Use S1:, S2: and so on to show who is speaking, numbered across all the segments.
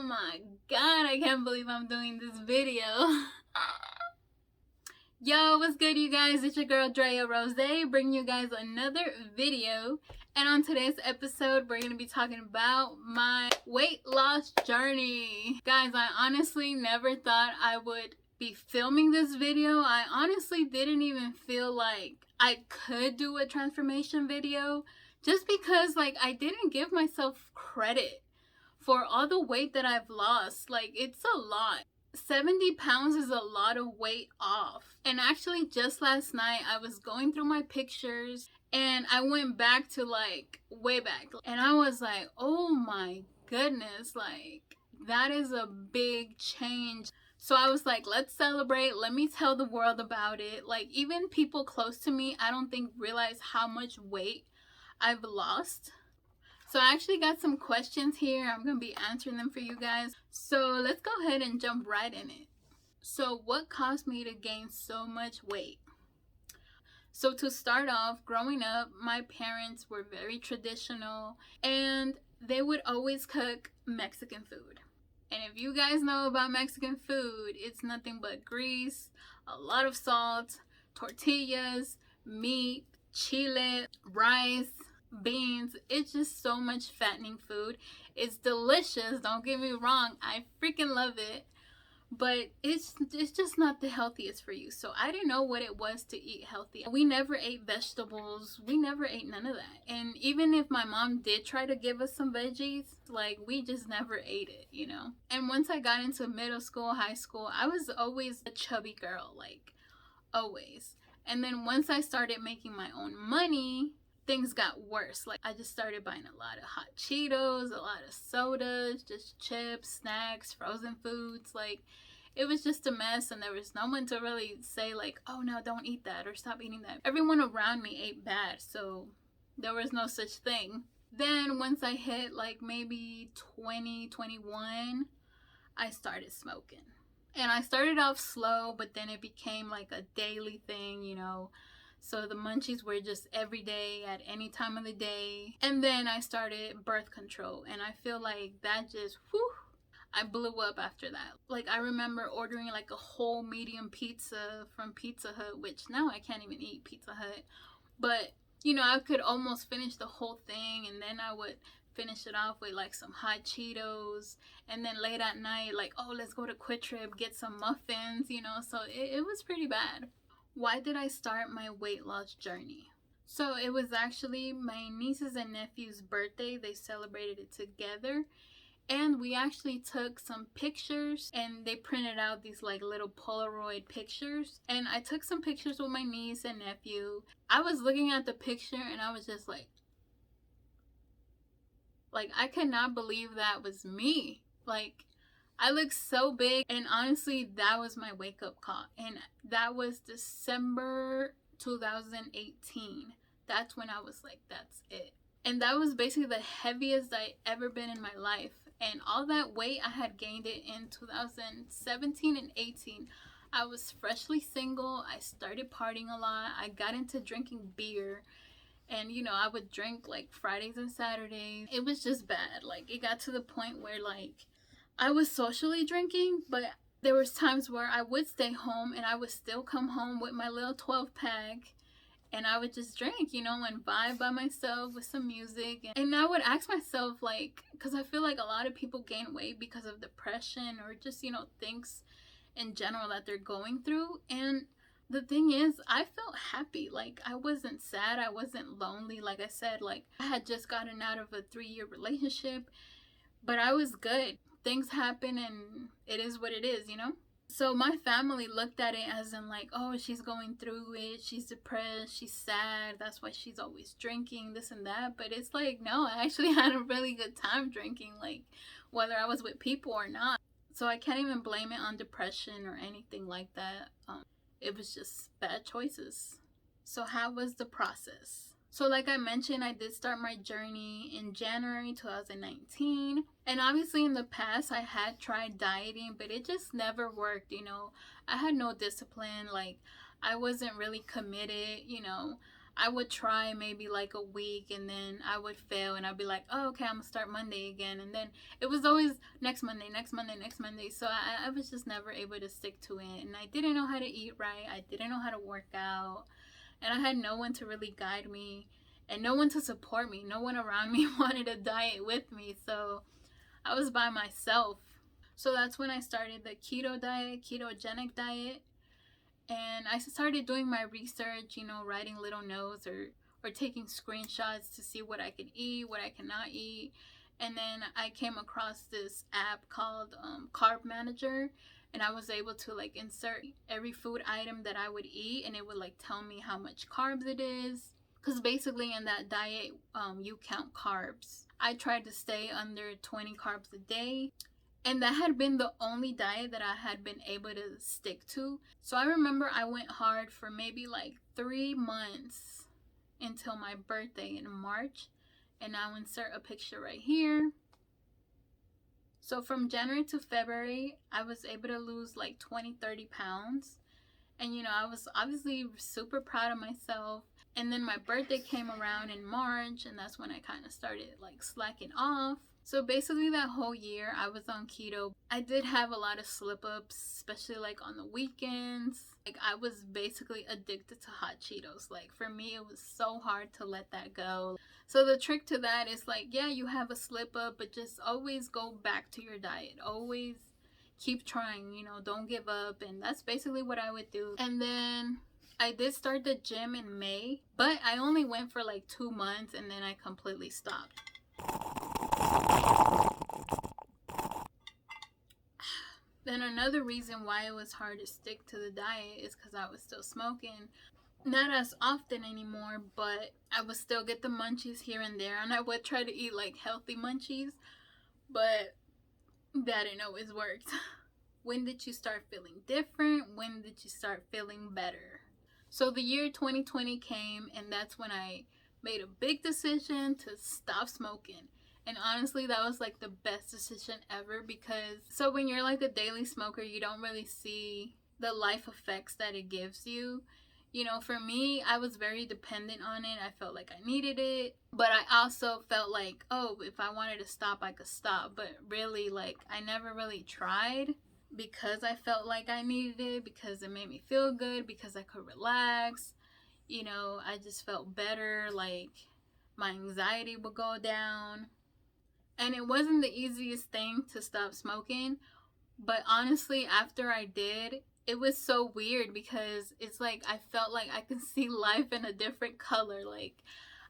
S1: my god, I can't believe I'm doing this video. Yo, what's good, you guys? It's your girl Drea Rozayyy, bringing you guys another video. And on today's episode, we're going to be talking about my weight loss journey. Guys, I honestly never thought I would be filming this video. I honestly didn't even feel like I could do a transformation video, just because I didn't give myself credit for all the weight that I've lost. It's a lot. 70 pounds is a lot of weight off. And actually, just last night, I was going through my pictures and I went back to way back. And I was like, oh my goodness, that is a big change. So I was like, let's celebrate. Let me tell the world about it. Even people close to me, I don't think realize how much weight I've lost. So I actually got some questions here. I'm going to be answering them for you guys. So let's go ahead and jump right in it. So what caused me to gain so much weight? So to start off, growing up, my parents were very traditional and they would always cook Mexican food. And if you guys know about Mexican food, it's nothing but grease, a lot of salt, tortillas, meat, chile, rice, beans. It's just so much fattening food. It's delicious, don't get me wrong, I freaking love it, but it's just not the healthiest for you. So I didn't know what it was to eat healthy. We never ate vegetables, we never ate none of that. And even if my mom did try to give us some veggies, we just never ate it, you know. And once I got into middle school, high school, I was always a chubby girl, always. And then once I started making my own money, things got worse. I just started buying a lot of hot Cheetos, a lot of sodas, just chips, snacks, frozen foods. It was just a mess, and there was no one to really say oh no, don't eat that or stop eating that. Everyone around me ate bad, so there was no such thing. Then once I hit maybe 20, 21, I started smoking. And I started off slow, but then it became a daily thing, you know. So the munchies were just every day, at any time of the day. And then I started birth control, and I feel that just, whew, I blew up after that. I remember ordering a whole medium pizza from Pizza Hut, which now I can't even eat Pizza Hut. But, you know, I could almost finish the whole thing, and then I would finish it off with some hot Cheetos. And then late at night, oh, let's go to Quick Trip, get some muffins, you know. So it was pretty bad. Why did I start my weight loss journey? So it was actually my nieces and nephew's birthday. They celebrated it together, and we actually took some pictures, and they printed out these little Polaroid pictures, and I took some pictures with my niece and nephew. I was looking at the picture and I was just I cannot believe that was me. I look so big, and honestly, that was my wake-up call. And that was December 2018. That's when I was that's it. And that was basically the heaviest I ever been in my life. And all that weight, I had gained it in 2017 and 18. I was freshly single. I started partying a lot. I got into drinking beer. And, you know, I would drink Fridays and Saturdays. It was just bad. It got to the point where I was socially drinking, but there was times where I would stay home and I would still come home with my little 12-pack, and I would just drink, you know, and vibe by myself with some music. And I would ask myself, because I feel a lot of people gain weight because of depression or just, you know, things in general that they're going through. And the thing is, I felt happy. I wasn't sad, I wasn't lonely. Like I said, I had just gotten out of a 3-year relationship, but I was good. Things happen and it is what it is, you know. So my family looked at it as in oh, she's going through it, she's depressed, she's sad, that's why she's always drinking, this and that. But it's no, I actually had a really good time drinking, whether I was with people or not. So I can't even blame it on depression or anything like that. It was just bad choices. So how was the process? So like I mentioned, I did start my journey in January 2019. And obviously in the past, I had tried dieting, but it just never worked, you know. I had no discipline. I wasn't really committed, you know. I would try maybe like a week and then I would fail and I'd be like, oh, okay, I'm gonna start Monday again. And then it was always next Monday, next Monday, next Monday. So I was just never able to stick to it. And I didn't know how to eat right. I didn't know how to work out. And I had no one to really guide me and no one to support me. No one around me wanted to diet with me. So I was by myself. So that's when I started the keto diet, ketogenic diet. And I started doing my research, you know, writing little notes or taking screenshots to see what I could eat, what I cannot eat. And then I came across this app called Carb Manager, and I was able to like insert every food item that I would eat, and it would like tell me how much carbs it is. Because basically in that diet, you count carbs. I tried to stay under 20 carbs a day. And that had been the only diet that I had been able to stick to. So I remember I went hard for maybe like 3 months until my birthday in March. And I'll insert a picture right here. So from January to February, I was able to lose like 20-30 pounds. And you know, I was obviously super proud of myself. And then my birthday came around in March, and that's when I kind of started like slacking off. So basically that whole year I was on keto. I did have a lot of slip ups, especially like on the weekends. Like I was basically addicted to hot Cheetos. Like for me, it was so hard to let that go. So the trick to that is like, yeah, you have a slip up, but just always go back to your diet. Always keep trying, you know, don't give up. And that's basically what I would do. And then I did start the gym in May, but I only went for like 2 months and then I completely stopped. Then another reason why it was hard to stick to the diet is because I was still smoking. Not as often anymore, but I would still get the munchies here and there, and I would try to eat like healthy munchies, but that didn't always work. When did you start feeling different? When did you start feeling better? So the year 2020 came, and that's when I made a big decision to stop smoking. And honestly, that was like the best decision ever, because so when you're like a daily smoker, you don't really see the life effects that it gives you. You know, for me, I was very dependent on it. I felt like I needed it, but I also felt like, oh, if I wanted to stop, I could stop. But really, like, I never really tried because I felt like I needed it, because it made me feel good, because I could relax. You know, I just felt better. Like, my anxiety would go down. And it wasn't the easiest thing to stop smoking, but honestly, after I did, it was so weird, because it's like I felt like I could see life in a different color. Like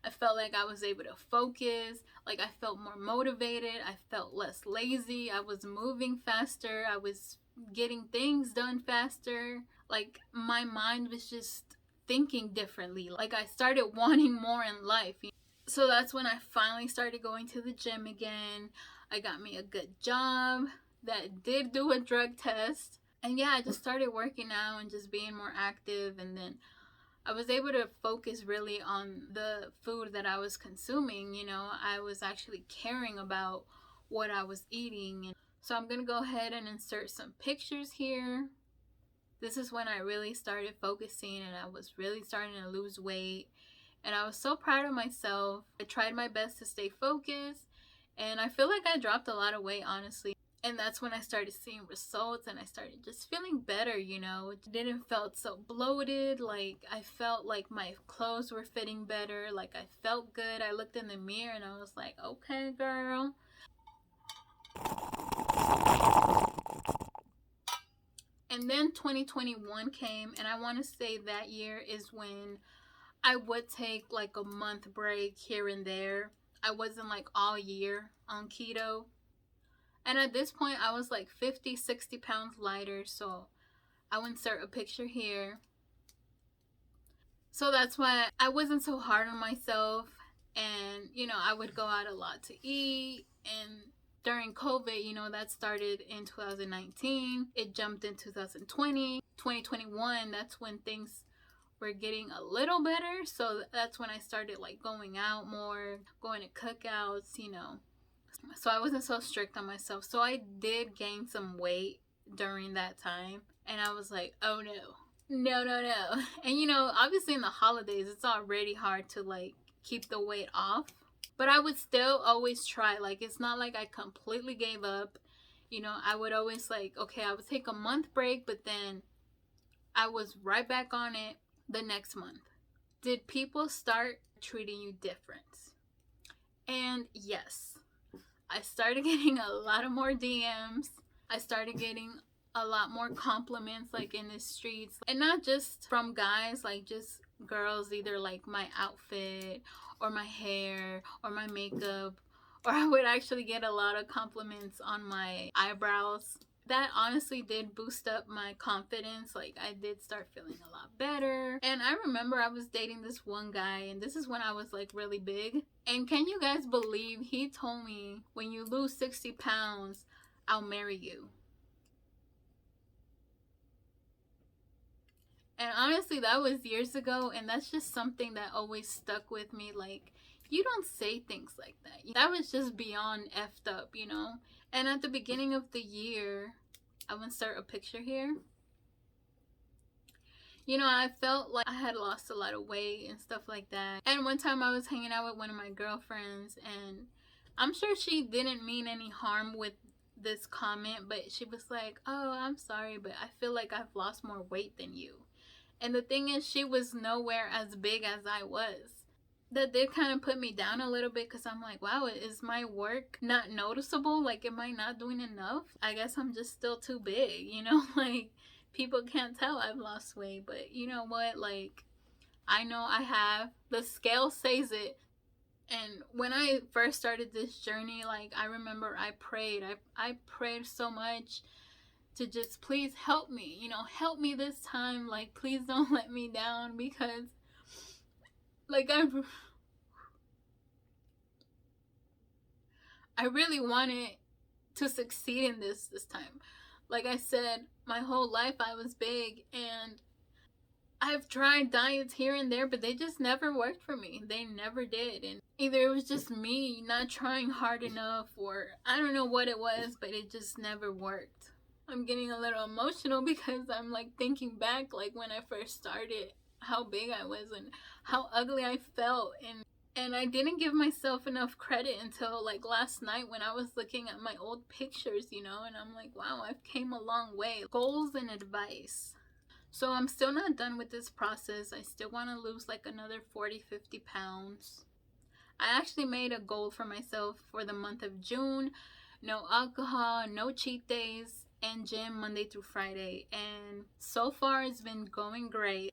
S1: I felt like I was able to focus, like I felt more motivated, I felt less lazy, I was moving faster, I was getting things done faster. Like my mind was just thinking differently. Like I started wanting more in life. So that's when I finally started going to the gym again. I got me a good job that did do a drug test. And yeah, I just started working out and just being more active. And then I was able to focus really on the food that I was consuming. You know, I was actually caring about what I was eating. And so I'm going to go ahead and insert some pictures here. This is when I really started focusing and I was really starting to lose weight. And I was so proud of myself. I tried my best to stay focused. And I feel like I dropped a lot of weight, honestly. And that's when I started seeing results and I started just feeling better, you know. It didn't felt so bloated. Like I felt like my clothes were fitting better. Like I felt good. I looked in the mirror and I was like, okay, girl. And then 2021 came, and I want to say that year is when I would take like a month break here and there. I wasn't like all year on keto. And at this point, I was like 50-60 pounds lighter. So I'll insert a picture here. So that's why I wasn't so hard on myself. And, you know, I would go out a lot to eat. And during COVID, you know, that started in 2019. It jumped in 2020. 2021, that's when things were getting a little better. So that's when I started like going out more, going to cookouts, you know. So I wasn't so strict on myself. So I did gain some weight during that time. And I was like, oh no, No, no, no. And you know, obviously in the holidays, it's already hard to like keep the weight off. But I would still always try. Like, it's not like I completely gave up. You know, I would always like, okay, I would take a month break, but then I was right back on it the next month. Did people start treating you different? And yes, I started getting a lot of more DMs. I started getting a lot more compliments like in the streets, and not just from guys, like just girls, either like my outfit or my hair or my makeup, or I would actually get a lot of compliments on my eyebrows. That honestly did boost up my confidence. Like, I did start feeling a lot better. And I remember I was dating this one guy, and this is when I was like really big. And can you guys believe he told me, when you lose 60 pounds, I'll marry you? And honestly, that was years ago, and that's just something that always stuck with me. Like, you don't say things like that. That was just beyond effed up, you know? And at the beginning of the year, I'm gonna insert a picture here. You know, I felt like I had lost a lot of weight and stuff like that. And one time I was hanging out with one of my girlfriends, and I'm sure she didn't mean any harm with this comment, but she was like, "Oh, I'm sorry, but I feel like I've lost more weight than you." And the thing is, she was nowhere as big as I was. That did kind of put me down a little bit, because I'm like, wow, is my work not noticeable? Like, am I not doing enough? I guess I'm just still too big, you know? Like, people can't tell I've lost weight, but you know what? Like, I know I have. The scale says it. And when I first started this journey, like, I remember I prayed. I prayed so much to just please help me, you know, help me this time. Like, please don't let me down, because like I really wanted to succeed in this time. Like I said, my whole life I was big, and I've tried diets here and there, but they just never worked for me. They never did. And either it was just me not trying hard enough, or I don't know what it was, but it just never worked. I'm getting a little emotional because I'm like thinking back, like when I first started, how big I was and how ugly I felt. And I didn't give myself enough credit until like last night, when I was looking at my old pictures, you know, and I'm like, wow, I've came a long way. Goals and advice. So I'm still not done with this process. I still want to lose like another 40-50 pounds. I actually made a goal for myself for the month of June. No alcohol, no cheat days, and gym Monday through Friday. And so far it's been going great.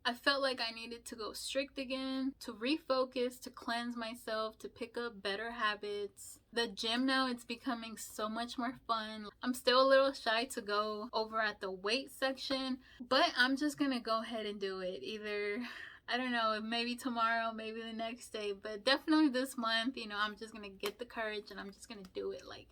S1: I felt like I needed to go strict again, to refocus, to cleanse myself, to pick up better habits. The gym now, it's becoming so much more fun. I'm still a little shy to go over at the weight section, but I'm just gonna go ahead and do it. Either, I don't know, maybe tomorrow, maybe the next day, but definitely this month, you know, I'm just gonna get the courage and I'm just gonna do it. Like,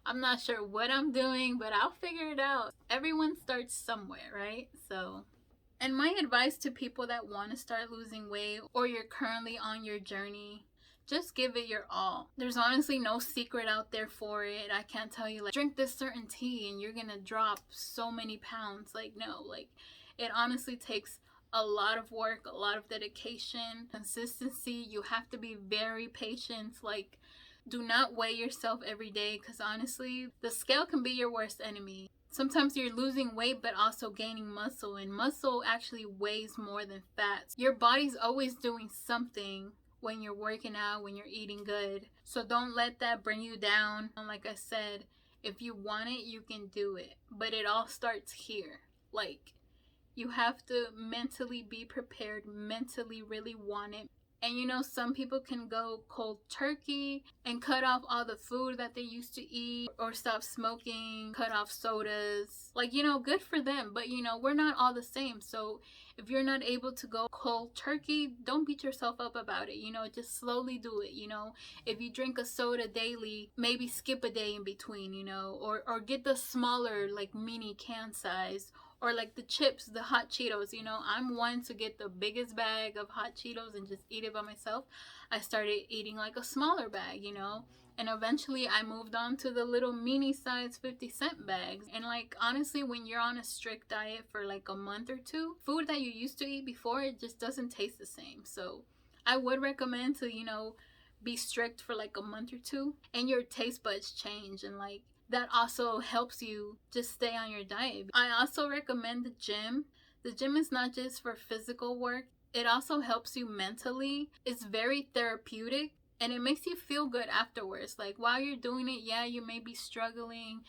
S1: I'm not sure what I'm doing, but I'll figure it out. Everyone starts somewhere, right? So, and my advice to people that want to start losing weight, or you're currently on your journey, just give it your all. There's honestly no secret out there for it. I can't tell you like, drink this certain tea and you're gonna drop so many pounds. Like, no, like, it honestly takes a lot of work, a lot of dedication, consistency. You have to be very patient. Like, do not weigh yourself every day, because honestly, the scale can be your worst enemy. Sometimes you're losing weight but also gaining muscle, and muscle actually weighs more than fat. Your body's always doing something when you're working out, when you're eating good. So don't let that bring you down. And like I said, if you want it, you can do it. But it all starts here. Like, you have to mentally be prepared, mentally really want it. And you know, some people can go cold turkey and cut off all the food that they used to eat, or stop smoking, cut off sodas. Like, you know, good for them. But you know, we're not all the same. So if you're not able to go cold turkey, don't beat yourself up about it. You know, just slowly do it. You know, if you drink a soda daily, maybe skip a day in between, you know, or get the smaller, like mini can size. Or like the chips, the hot Cheetos, you know, I'm one to get the biggest bag of hot Cheetos and just eat it by myself. I started eating like a smaller bag, you know, And eventually I moved on to the little mini size 50-cent bags. And like, honestly, when you're on a strict diet for like a month or two, food that you used to eat before, it just doesn't taste the same. So I would recommend to, you know, be strict for like a month or two, and your taste buds change, and like that also helps you just stay on your diet. I also recommend the gym. The gym is not just for physical work, it also helps you mentally. It's very therapeutic, and it makes you feel good afterwards. Like while you're doing it, yeah, you may be struggling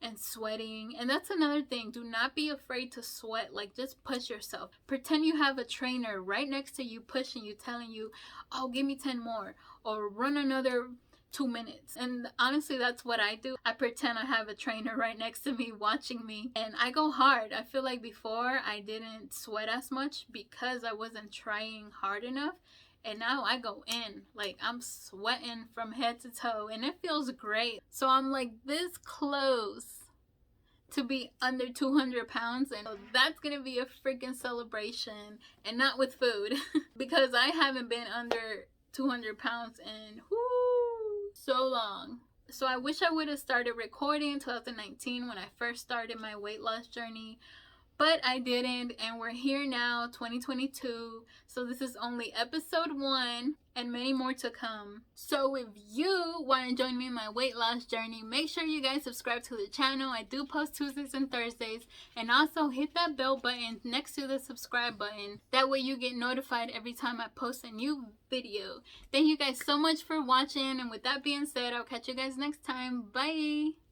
S1: and sweating, and that's another thing. Do not be afraid to sweat. Like, just push yourself. Pretend you have a trainer right next to you pushing you, telling you, oh, give me 10 more, or run another 2 minutes. And honestly, that's what I do. I pretend I have a trainer right next to me watching me, and I go hard. I feel like before I didn't sweat as much because I wasn't trying hard enough. And now I go in, like I'm sweating from head to toe, and it feels great. So I'm like this close to be under 200 pounds, and that's gonna be a freaking celebration, and not with food because I haven't been under 200 pounds in so long. So I wish I would have started recording in 2019 when I first started my weight loss journey, but I didn't, and we're here now, 2022. So this is only episode 1, and many more to come. So if you want to join me in my weight loss journey, make sure you guys subscribe to the channel. I do post Tuesdays and Thursdays, and also hit that bell button next to the subscribe button. That way you get notified every time I post a new video. Thank you guys so much for watching, and with that being said, I'll catch you guys next time. Bye!